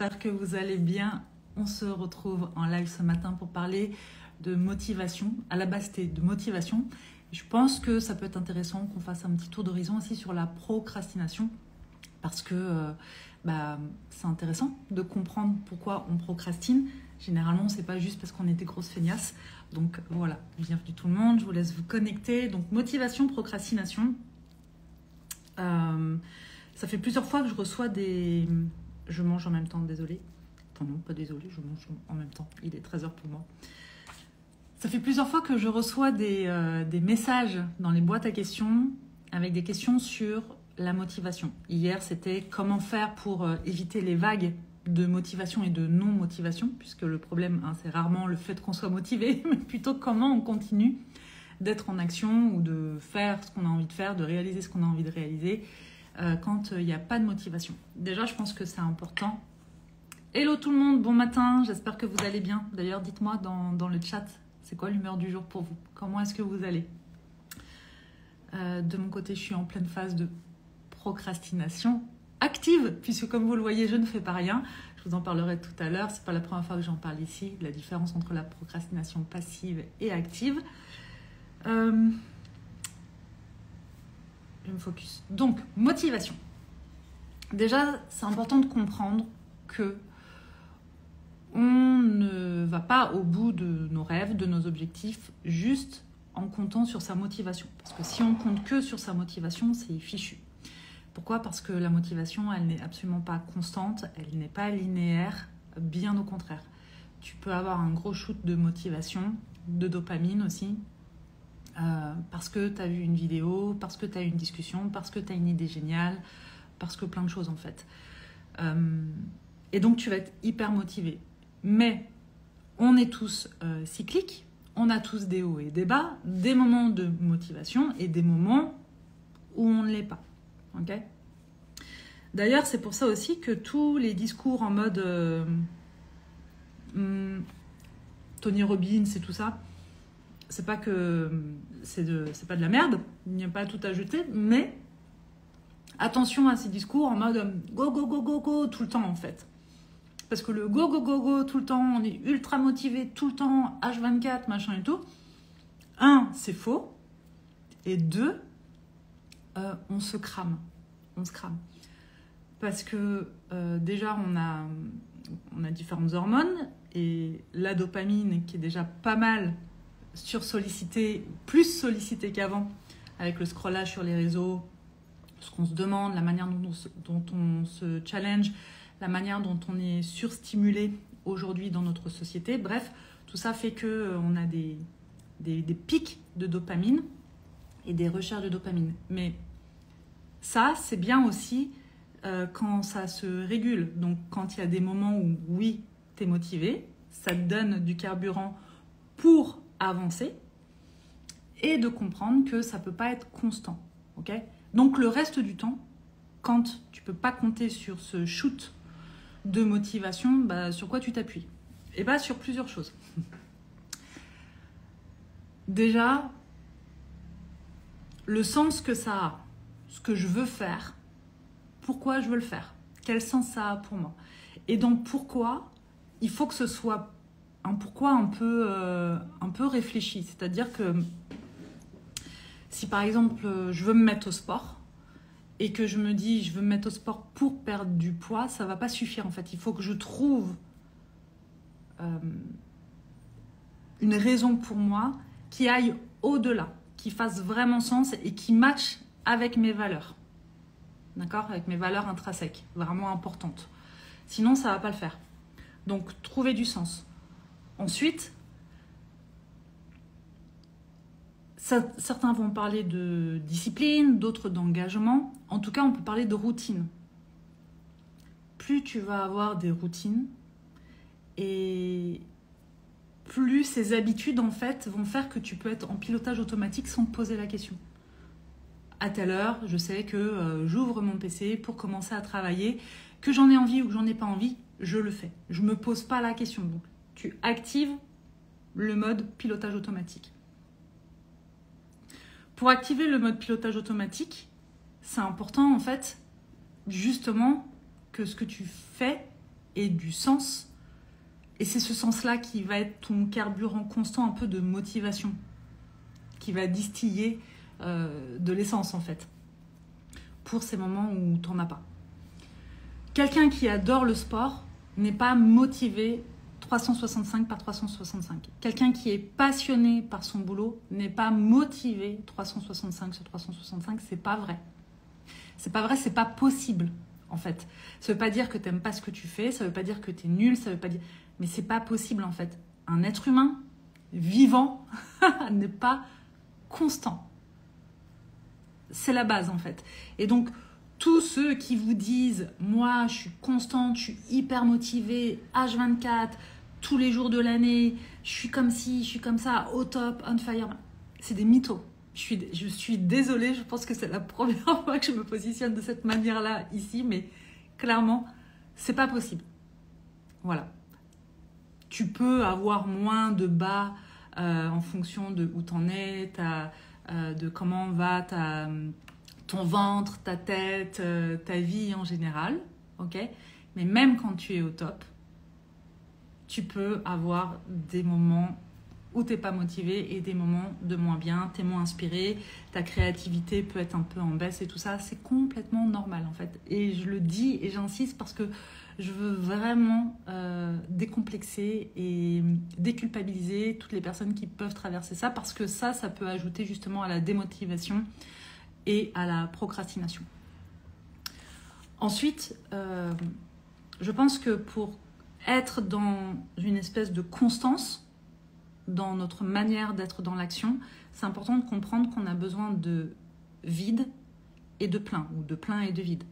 j'espère que vous allez bien. On se retrouve en live ce matin pour parler de motivation. À la base, c'était de motivation. Je pense que ça peut être intéressant qu'on fasse un petit tour d'horizon aussi sur la procrastination parce que c'est intéressant de comprendre pourquoi on procrastine. Généralement, c'est pas juste parce qu'on est des grosses feignasses. Donc voilà, bienvenue tout le monde. Je vous laisse vous connecter. Donc motivation, procrastination. Ça fait plusieurs fois que je reçois des... Je mange en même temps, désolée. Enfin non, pas désolée, je mange en même temps. Il est 13h pour moi. Ça fait plusieurs fois que je reçois des messages dans les boîtes à questions avec des questions sur la motivation. Hier, c'était comment faire pour éviter les vagues de motivation et de non-motivation, puisque le problème, c'est rarement le fait qu'on soit motivé, mais plutôt comment on continue d'être en action ou de faire ce qu'on a envie de faire, de réaliser ce qu'on a envie de réaliser quand il n'y a pas de motivation. Déjà, je pense que c'est important. Hello tout le monde, bon matin, j'espère que vous allez bien. D'ailleurs, dites-moi dans le chat, c'est quoi l'humeur du jour pour vous? Comment est-ce que vous allez? De mon côté, je suis en pleine phase de procrastination active, puisque comme vous le voyez, je ne fais pas rien. Je vous en parlerai tout à l'heure, c'est pas la première fois que j'en parle ici, la différence entre la procrastination passive et active. Je me focus. Donc, motivation. Déjà, c'est important de comprendre que on ne va pas au bout de nos rêves, de nos objectifs, juste en comptant sur sa motivation. Parce que si on compte que sur sa motivation, c'est fichu. Pourquoi? Parce que la motivation, elle n'est absolument pas constante, elle n'est pas linéaire, bien au contraire. Tu peux avoir un gros shoot de motivation, de dopamine aussi, parce que tu as vu une vidéo, parce que tu as eu une discussion, parce que tu as une idée géniale, parce que plein de choses en fait. Et donc tu vas être hyper motivé. Mais on est tous cycliques, on a tous des hauts et des bas, des moments de motivation et des moments où on ne l'est pas. Okay? D'ailleurs, c'est pour ça aussi que tous les discours en mode Tony Robbins et tout ça, c'est pas que c'est pas de la merde, il n'y a pas à tout à jeter, mais attention à ces discours en mode go, go, go, go, go tout le temps en fait. Parce que le go, go, go, go tout le temps, on est ultra motivé tout le temps, H24, machin et tout. Un, c'est faux. Et deux, on se crame. On se crame. Parce que déjà, on a différentes hormones et la dopamine qui est déjà pas mal sursollicitée, plus sollicitée qu'avant avec le scrollage sur les réseaux, ce qu'on se demande, la manière dont on se challenge, la manière dont on est surstimulé aujourd'hui dans notre société. Bref, tout ça fait qu'on a des pics de dopamine et des recherches de dopamine. Mais ça, c'est bien aussi quand ça se régule. Donc, quand il y a des moments où, oui, tu es motivé, ça te donne du carburant pour avancer et de comprendre que ça ne peut pas être constant. Okay? Donc, le reste du temps, quand tu ne peux pas compter sur ce shoot de motivation, sur quoi tu t'appuies? Et sur plusieurs choses. Déjà, le sens que ça a, ce que je veux faire, pourquoi je veux le faire, quel sens ça a pour moi. Et donc pourquoi, il faut que ce soit un pourquoi un peu réfléchi. C'est-à-dire que si par exemple je veux me mettre au sport et que je me dis je veux me mettre au sport pour perdre du poids, ça ne va pas suffire en fait. Il faut que je trouve une raison pour moi qui aille au-delà, qui fasse vraiment sens et qui matche avec mes valeurs. D'accord? Avec mes valeurs intrinsèques, vraiment importantes. Sinon, ça ne va pas le faire. Donc, trouver du sens. Ensuite, certains vont parler de discipline, d'autres d'engagement. En tout cas, on peut parler de routine. Plus tu vas avoir des routines et plus ces habitudes, en fait, vont faire que tu peux être en pilotage automatique sans te poser la question. À telle heure, je sais que j'ouvre mon PC pour commencer à travailler, que j'en ai envie ou que j'en ai pas envie, je le fais. Je ne me pose pas la question. Donc, tu actives le mode pilotage automatique. Pour activer le mode pilotage automatique, c'est important en fait, justement, que ce que tu fais et du sens. Et c'est ce sens-là qui va être ton carburant constant un peu de motivation, qui va distiller de l'essence en fait, pour ces moments où tu n'en as pas. Quelqu'un qui adore le sport n'est pas motivé 365 par 365. Quelqu'un qui est passionné par son boulot n'est pas motivé 365 sur 365. C'est pas vrai. C'est pas vrai, c'est pas possible en fait. Ça veut pas dire que tu n'aimes pas ce que tu fais, ça veut pas dire que tu es nul, ça veut pas dire... Mais c'est pas possible en fait. Un être humain vivant n'est pas constant. C'est la base en fait. Et donc, tous ceux qui vous disent « Moi, je suis constante, je suis hyper motivée, H24, tous les jours de l'année, je suis comme ci, je suis comme ça, au top, on fire », c'est des mythos. Je suis désolée, je pense que c'est la première fois que je me positionne de cette manière-là ici, mais clairement, c'est pas possible. Voilà. Tu peux avoir moins de bas en fonction de où t'en es, de comment va ton ventre, ta tête, ta vie en général, ok? Mais même quand tu es au top, tu peux avoir des moments où tu n'es pas motivé et des moments de moins bien, tu es moins inspiré, ta créativité peut être un peu en baisse et tout ça, c'est complètement normal en fait. Et je le dis et j'insiste parce que je veux vraiment décomplexer et déculpabiliser toutes les personnes qui peuvent traverser ça parce que ça peut ajouter justement à la démotivation et à la procrastination. Ensuite, je pense que pour être dans une espèce de constance dans notre manière d'être dans l'action, c'est important de comprendre qu'on a besoin de vide et de plein, ou de plein et de vide,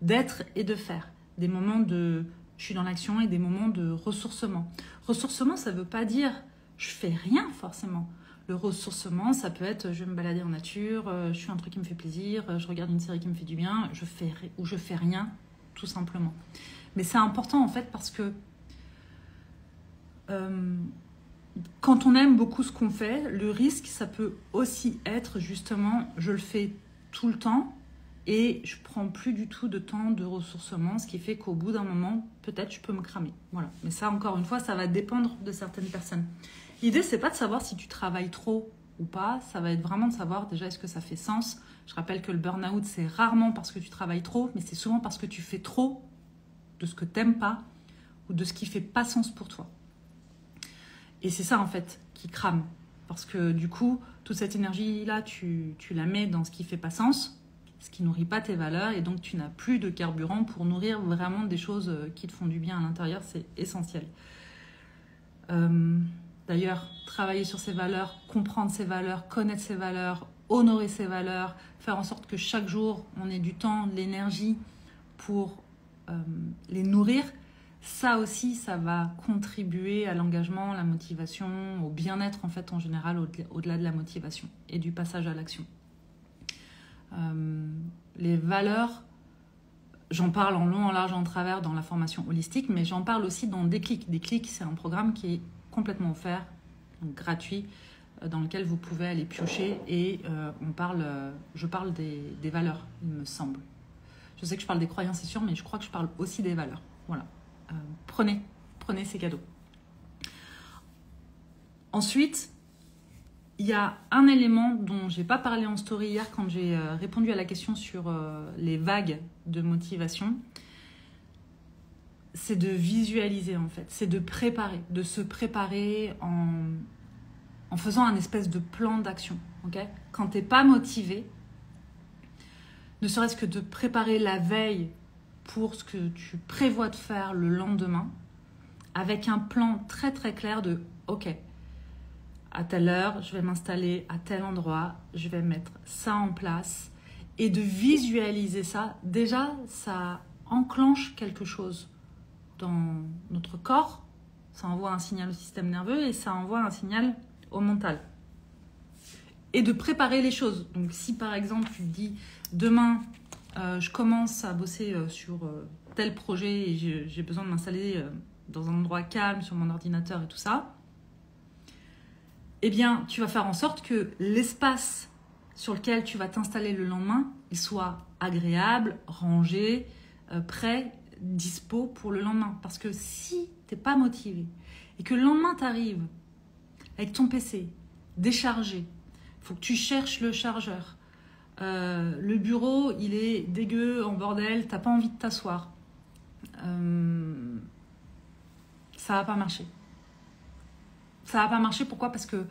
d'être et de faire, des moments de je suis dans l'action et des moments de ressourcement. Ressourcement, ça ne veut pas dire je fais rien forcément. Le ressourcement, ça peut être je vais me balader en nature, je fais un truc qui me fait plaisir, je regarde une série qui me fait du bien, je fais rien, tout simplement. Mais c'est important en fait parce que quand on aime beaucoup ce qu'on fait, le risque, ça peut aussi être justement, je le fais tout le temps et je prends plus du tout de temps de ressourcement, ce qui fait qu'au bout d'un moment, peut-être je peux me cramer. Voilà. Mais ça, encore une fois, ça va dépendre de certaines personnes. L'idée, c'est pas de savoir si tu travailles trop ou pas, ça va être vraiment de savoir déjà est-ce que ça fait sens. Je rappelle que le burn-out, c'est rarement parce que tu travailles trop, mais c'est souvent parce que tu fais trop de ce que t'aimes pas ou de ce qui fait pas sens pour toi. Et c'est ça, en fait, qui crame. Parce que, du coup, toute cette énergie-là, tu la mets dans ce qui fait pas sens, ce qui nourrit pas tes valeurs, et donc tu n'as plus de carburant pour nourrir vraiment des choses qui te font du bien à l'intérieur. C'est essentiel. D'ailleurs, travailler sur ses valeurs, comprendre ses valeurs, connaître ses valeurs, honorer ses valeurs, faire en sorte que chaque jour, on ait du temps, de l'énergie pour les nourrir, ça aussi, ça va contribuer à l'engagement, la motivation, au bien-être en fait en général, au-delà de la motivation et du passage à l'action. Les valeurs, j'en parle en long, en large, en travers dans la formation holistique, mais j'en parle aussi dans Déclic. Déclic, c'est un programme qui est complètement offert, donc gratuit, dans lequel vous pouvez aller piocher et je parle des valeurs, il me semble. Je sais que je parle des croyances, c'est sûr, mais je crois que je parle aussi des valeurs. Voilà. Prenez ces cadeaux. Ensuite, il y a un élément dont je n'ai pas parlé en story hier quand j'ai répondu à la question sur les vagues de motivation. C'est de visualiser en fait, c'est de se préparer en faisant un espèce de plan d'action. Okay ? Quand tu n'es pas motivé, ne serait-ce que de préparer la veille pour ce que tu prévois de faire le lendemain, avec un plan très très clair de « Ok, à telle heure, je vais m'installer à tel endroit, je vais mettre ça en place » et de visualiser ça. Déjà, ça enclenche quelque chose dans notre corps, ça envoie un signal au système nerveux et ça envoie un signal au mental. Et de préparer les choses. Donc si par exemple tu te dis « Demain, je commence à bosser sur tel projet et j'ai besoin de m'installer dans un endroit calme sur mon ordinateur et tout ça, eh bien, tu vas faire en sorte que l'espace sur lequel tu vas t'installer le lendemain, il soit agréable, rangé, prêt, dispo pour le lendemain. Parce que si tu n'es pas motivé et que le lendemain tu arrives avec ton PC déchargé, il faut que tu cherches le chargeur. Le bureau, il est dégueu, en bordel, tu n'as pas envie de t'asseoir. Ça va pas marcher. Ça va pas marcher, pourquoi? Parce que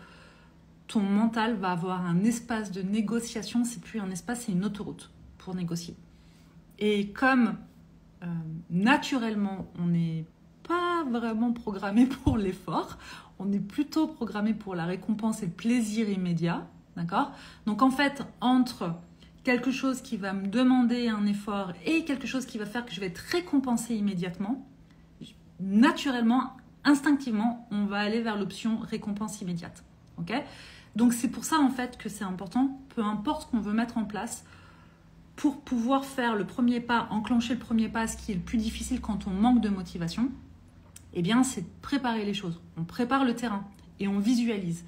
ton mental va avoir un espace de négociation, c'est plus un espace, c'est une autoroute pour négocier. Et comme naturellement, on n'est pas vraiment programmé pour l'effort, on est plutôt programmé pour la récompense et le plaisir immédiat, d'accord? Donc en fait, entre quelque chose qui va me demander un effort et quelque chose qui va faire que je vais être récompensé immédiatement, naturellement, instinctivement, on va aller vers l'option récompense immédiate, ok? Donc c'est pour ça en fait que c'est important, peu importe ce qu'on veut mettre en place, pour pouvoir faire le premier pas, enclencher le premier pas, ce qui est le plus difficile quand on manque de motivation, eh bien c'est de préparer les choses. On prépare le terrain et on visualise.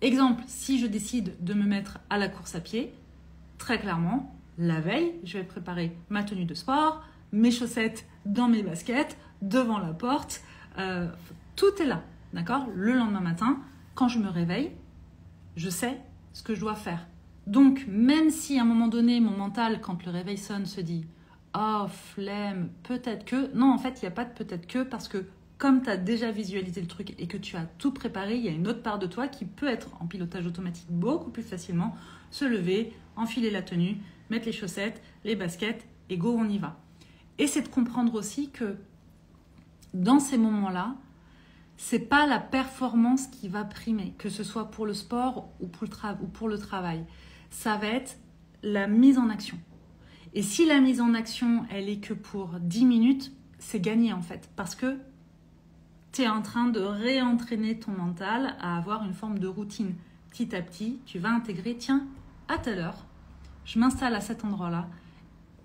Exemple, si je décide de me mettre à la course à pied, très clairement, la veille, je vais préparer ma tenue de sport, mes chaussettes dans mes baskets, devant la porte, tout est là, d'accord? Le lendemain matin, quand je me réveille, je sais ce que je dois faire. Donc, même si à un moment donné, mon mental, quand le réveil sonne, se dit « Oh, flemme, peut-être que… » Non, en fait, il n'y a pas de peut-être que, parce que comme tu as déjà visualisé le truc et que tu as tout préparé, il y a une autre part de toi qui peut être en pilotage automatique beaucoup plus facilement, se lever, enfiler la tenue, mettre les chaussettes, les baskets et go, on y va. Et c'est de comprendre aussi que dans ces moments-là, c'est pas la performance qui va primer, que ce soit pour le sport ou pour le travail. Ça va être la mise en action. Et si la mise en action, elle est que pour 10 minutes, c'est gagné en fait. Parce que tu es en train de réentraîner ton mental à avoir une forme de routine. Petit à petit, tu vas intégrer, tiens, à telle heure, je m'installe à cet endroit-là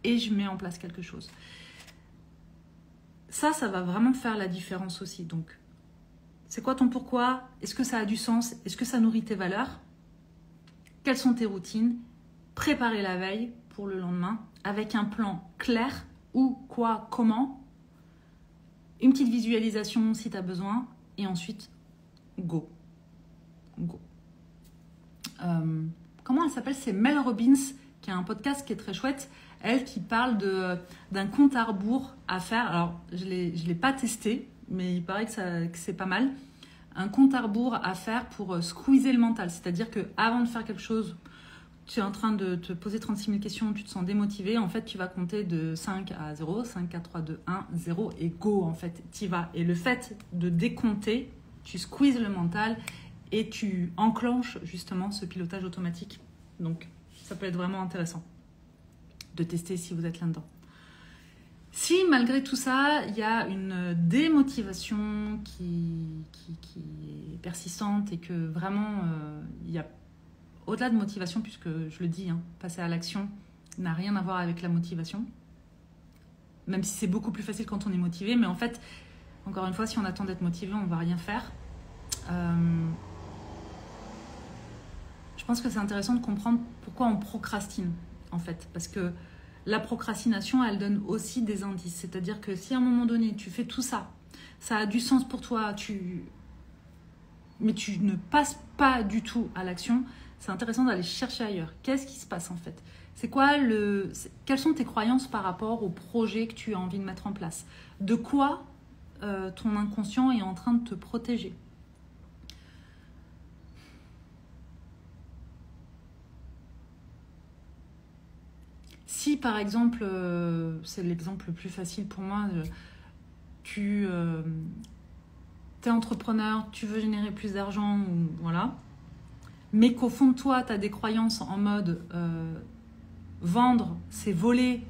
et je mets en place quelque chose. Ça va vraiment faire la différence aussi. Donc, c'est quoi ton pourquoi? Est-ce que ça a du sens? Est-ce que ça nourrit tes valeurs? Quelles sont tes routines? Préparer la veille pour le lendemain avec un plan clair, où, quoi, comment. Une petite visualisation si tu as besoin. Et ensuite, go. Go. Comment elle s'appelle? C'est Mel Robbins qui a un podcast qui est très chouette. Elle qui parle d'un compte à rebours à faire. Alors, je l'ai pas testé, mais il paraît que c'est pas mal. Un compte à rebours à faire pour squeezer le mental. C'est-à-dire qu'avant de faire quelque chose, tu es en train de te poser 36 000 questions, tu te sens démotivé. En fait, tu vas compter de 5 à 0, 5, 4, 3, 2, 1, 0 et go, en fait, tu y vas. Et le fait de décompter, tu squeezes le mental et tu enclenches justement ce pilotage automatique. Donc, ça peut être vraiment intéressant de tester si vous êtes là-dedans. Si malgré tout ça, il y a une démotivation qui est persistante et que vraiment, il y a au-delà de motivation, puisque je le dis, passer à l'action n'a rien à voir avec la motivation, même si c'est beaucoup plus facile quand on est motivé, mais en fait, encore une fois, si on attend d'être motivé, on ne va rien faire. Je pense que c'est intéressant de comprendre pourquoi on procrastine, en fait, parce que la procrastination, elle donne aussi des indices. C'est-à-dire que si à un moment donné, tu fais tout ça, ça a du sens pour toi, mais tu ne passes pas du tout à l'action, c'est intéressant d'aller chercher ailleurs. Qu'est-ce qui se passe en fait? Quelles sont tes croyances par rapport au projet que tu as envie de mettre en place? De quoi ton inconscient est en train de te protéger? Si par exemple, c'est l'exemple le plus facile pour moi, tu es entrepreneur, tu veux générer plus d'argent, voilà, mais qu'au fond de toi, tu as des croyances en mode vendre, c'est voler,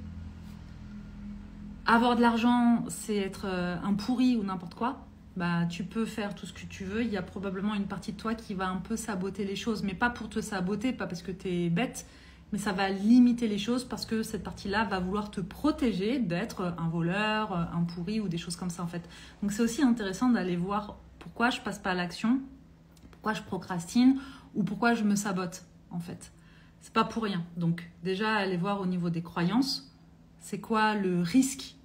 avoir de l'argent, c'est être un pourri ou n'importe quoi, bah, tu peux faire tout ce que tu veux, il y a probablement une partie de toi qui va un peu saboter les choses, mais pas pour te saboter, pas parce que tu es bête, mais ça va limiter les choses parce que cette partie-là va vouloir te protéger d'être un voleur, un pourri ou des choses comme ça en fait. Donc c'est aussi intéressant d'aller voir pourquoi je passe pas à l'action, pourquoi je procrastine ou pourquoi je me sabote en fait. C'est pas pour rien. Donc déjà aller voir au niveau des croyances, c'est quoi le risque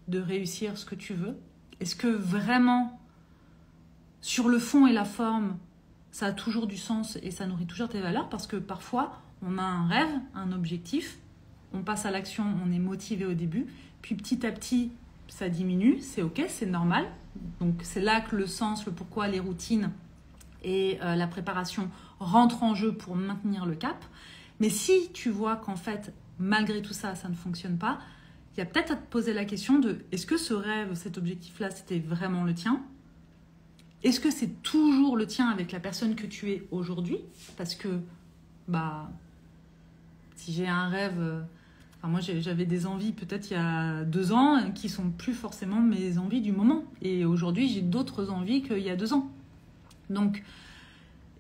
de réussir ce que tu veux? Est-ce que vraiment, sur le fond et la forme, ça a toujours du sens et ça nourrit toujours tes valeurs? Parce que parfois, on a un rêve, un objectif, on passe à l'action, on est motivé au début, puis petit à petit, ça diminue, c'est ok, c'est normal. Donc c'est là que le sens, le pourquoi, les routines et la préparation rentrent en jeu pour maintenir le cap. Mais si tu vois qu'en fait, malgré tout ça, ça ne fonctionne pas, il y a peut-être à te poser la question de est-ce que ce rêve, cet objectif-là, c'était vraiment le tien? Est-ce que c'est toujours le tien avec la personne que tu es aujourd'hui? Parce que, si j'ai un rêve... moi, j'avais des envies peut-être il y a 2 ans qui sont plus forcément mes envies du moment. Et aujourd'hui, j'ai d'autres envies qu'il y a 2 ans. Donc,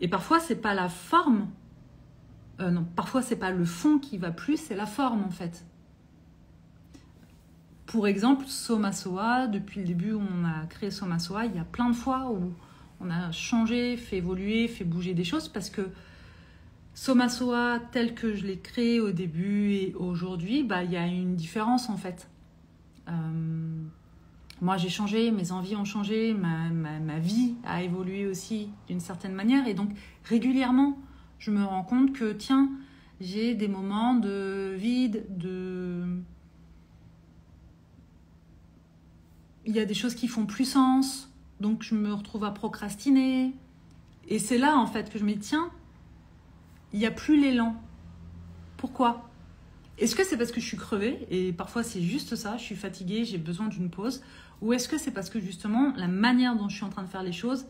et parfois, c'est pas la forme. Non, parfois, c'est pas le fond qui va plus, c'est la forme en fait. Pour exemple, Soma Soa, depuis le début où on a créé Soma Soa, il y a plein de fois où on a changé, fait évoluer, fait bouger des choses parce que Soma Soa, tel que je l'ai créé au début et aujourd'hui, il y a une différence en fait. Moi, j'ai changé, mes envies ont changé, ma vie a évolué aussi d'une certaine manière. Et donc, régulièrement, je me rends compte que, tiens, j'ai des moments de vide, il y a des choses qui font plus sens, donc je me retrouve à procrastiner. Et c'est là, en fait, que je me dis, tiens, il n'y a plus l'élan. Pourquoi? Est-ce que c'est parce que je suis crevée? Et parfois, c'est juste ça, je suis fatiguée, j'ai besoin d'une pause. Ou est-ce que c'est parce que, justement, la manière dont je suis en train de faire les choses,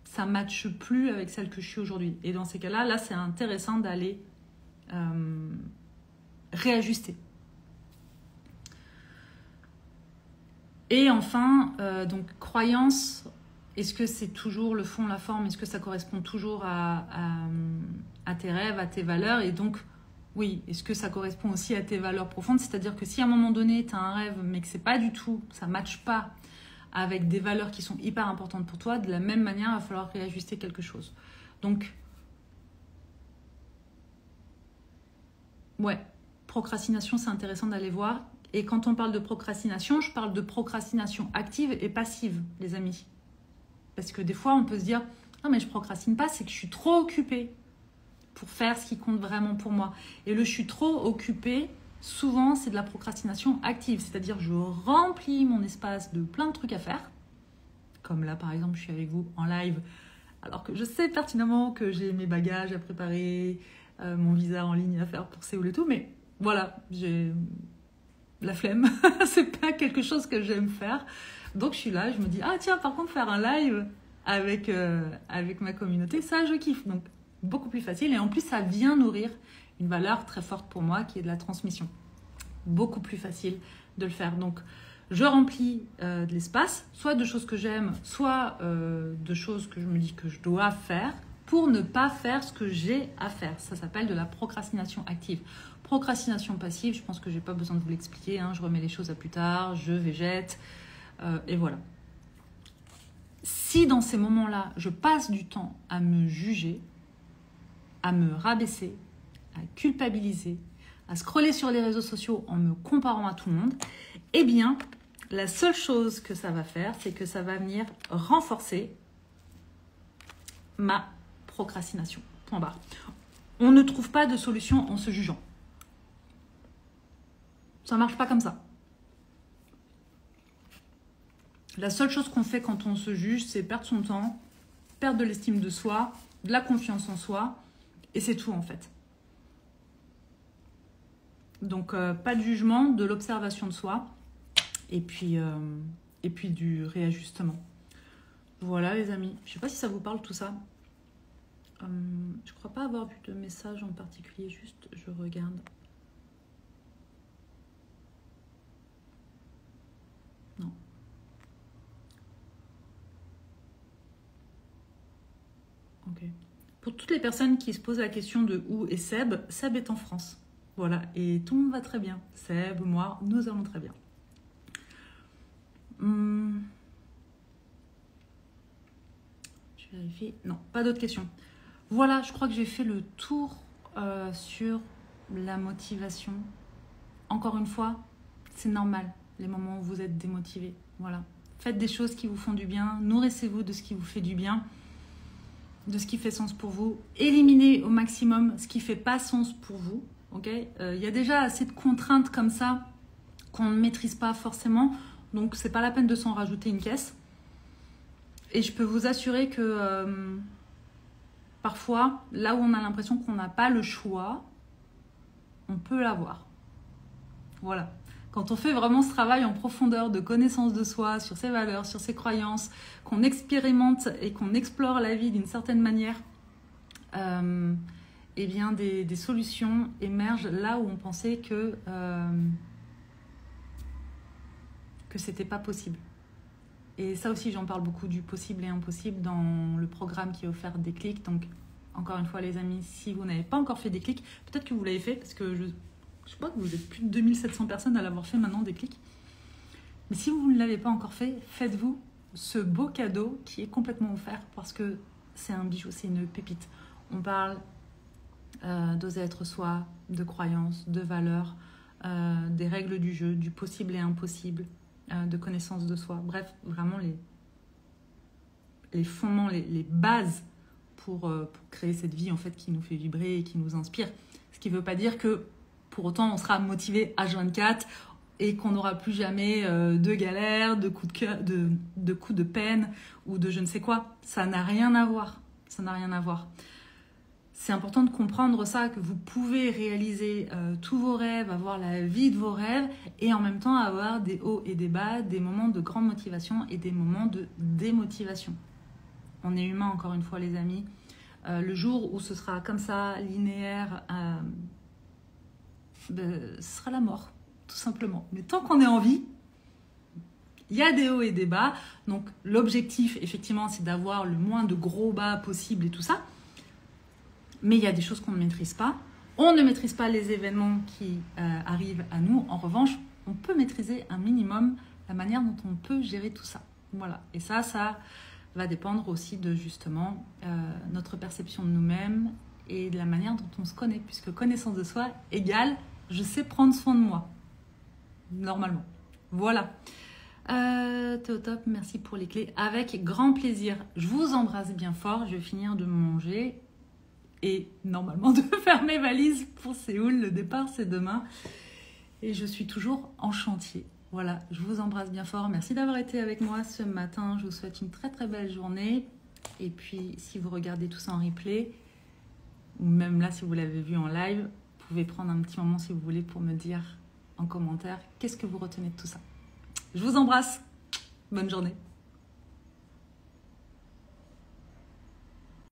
ça ne matche plus avec celle que je suis aujourd'hui? Et dans ces cas-là, là, c'est intéressant d'aller réajuster. Et enfin, donc, croyance, est-ce que c'est toujours le fond, la forme? Est-ce que ça correspond toujours à tes rêves, à tes valeurs? Et donc, oui, est-ce que ça correspond aussi à tes valeurs profondes? C'est-à-dire que si à un moment donné, tu as un rêve, mais que c'est pas du tout, ça ne matche pas avec des valeurs qui sont hyper importantes pour toi, de la même manière, il va falloir réajuster quelque chose. Donc, ouais, procrastination, c'est intéressant d'aller voir. Et quand on parle de procrastination, je parle de procrastination active et passive, les amis. Parce que des fois, on peut se dire « Non, mais je procrastine pas, c'est que je suis trop occupée pour faire ce qui compte vraiment pour moi. » Et le « je suis trop occupée », souvent, c'est de la procrastination active. C'est-à-dire, je remplis mon espace de plein de trucs à faire. Comme là, par exemple, je suis avec vous en live, alors que je sais pertinemment que j'ai mes bagages à préparer, mon visa en ligne à faire pour Séoul et tout. Mais voilà, j'ai la flemme. C'est pas quelque chose que j'aime faire. Donc, je suis là, je me dis « Ah tiens, par contre, faire un live avec ma communauté, ça, je kiffe. » Donc, beaucoup plus facile. Et en plus, ça vient nourrir une valeur très forte pour moi qui est de la transmission. Beaucoup plus facile de le faire. Donc, je remplis de l'espace, soit de choses que j'aime, soit de choses que je me dis que je dois faire pour ne pas faire ce que j'ai à faire. Ça s'appelle de la procrastination active. Procrastination passive, je pense que je n'ai pas besoin de vous l'expliquer. Je remets les choses à plus tard, je végète, et voilà. Si dans ces moments-là, je passe du temps à me juger, à me rabaisser, à culpabiliser, à scroller sur les réseaux sociaux en me comparant à tout le monde, eh bien, la seule chose que ça va faire, c'est que ça va venir renforcer ma procrastination. Point barre. On ne trouve pas de solution en se jugeant. Ça ne marche pas comme ça. La seule chose qu'on fait quand on se juge, c'est perdre son temps, perdre de l'estime de soi, de la confiance en soi, et c'est tout en fait. Donc, pas de jugement, de l'observation de soi, et puis du réajustement. Voilà les amis, je ne sais pas si ça vous parle tout ça. Je ne crois pas avoir vu de message en particulier, juste je regarde. Non. Ok. Pour toutes les personnes qui se posent la question de où est Seb, Seb est en France. Voilà, et tout le monde va très bien. Seb, moi, nous allons très bien. Je vérifie. Non, pas d'autres questions. Voilà, je crois que j'ai fait le tour sur la motivation. Encore une fois, c'est normal. les moments où vous êtes démotivé. Voilà. Faites des choses qui vous font du bien. Nourrissez-vous de ce qui vous fait du bien, de ce qui fait sens pour vous. Éliminez au maximum ce qui ne fait pas sens pour vous. Okay, y a déjà assez de contraintes comme ça qu'on ne maîtrise pas forcément. Donc, c'est pas la peine de s'en rajouter une caisse. Et je peux vous assurer que parfois, là où on a l'impression qu'on n'a pas le choix, on peut l'avoir. Voilà. Quand on fait vraiment ce travail en profondeur de connaissance de soi, sur ses valeurs, sur ses croyances, qu'on expérimente et qu'on explore la vie d'une certaine manière, eh bien des solutions émergent là où on pensait que c'était pas possible. Et ça aussi, j'en parle beaucoup du possible et impossible dans le programme qui est offert Déclic. Donc, encore une fois, les amis, si vous n'avez pas encore fait Déclic, peut-être que vous l'avez fait, parce que je crois que vous êtes plus de 2700 personnes à l'avoir fait maintenant, Déclic. Mais si vous ne l'avez pas encore fait, faites-vous ce beau cadeau qui est complètement offert, parce que c'est un bijou, c'est une pépite. On parle d'oser être soi, de croyances, de valeurs, des règles du jeu, du possible et impossible, de connaissance de soi. Bref, vraiment les fondements, les bases pour créer cette vie en fait qui nous fait vibrer et qui nous inspire. Ce qui ne veut pas dire que pour autant on sera motivé H24 et qu'on n'aura plus jamais de galères, de coups de cœur, de coups de peine ou de je ne sais quoi. Ça n'a rien à voir. Ça n'a rien à voir. C'est important de comprendre ça, que vous pouvez réaliser tous vos rêves, avoir la vie de vos rêves et en même temps avoir des hauts et des bas, des moments de grande motivation et des moments de démotivation. On est humain encore une fois les amis. Le jour où ce sera comme ça, linéaire, ce sera la mort, tout simplement. Mais tant qu'on est en vie, il y a des hauts et des bas. Donc l'objectif, effectivement, c'est d'avoir le moins de gros bas possible et tout ça. Mais il y a des choses qu'on ne maîtrise pas. On ne maîtrise pas les événements qui arrivent à nous. En revanche, on peut maîtriser un minimum la manière dont on peut gérer tout ça. Voilà. Et ça va dépendre aussi de justement notre perception de nous-mêmes et de la manière dont on se connaît. Puisque connaissance de soi égale je sais prendre soin de moi. Normalement. Voilà. T'es au top. Merci pour les clés. Avec grand plaisir. Je vous embrasse bien fort. Je vais finir de manger. Et normalement de faire mes valises pour Séoul. Le départ, c'est demain. Et je suis toujours en chantier. Voilà, je vous embrasse bien fort. Merci d'avoir été avec moi ce matin. Je vous souhaite une très très belle journée. Et puis, si vous regardez tout ça en replay, ou même là, si vous l'avez vu en live, vous pouvez prendre un petit moment si vous voulez pour me dire en commentaire qu'est-ce que vous retenez de tout ça. Je vous embrasse. Bonne journée.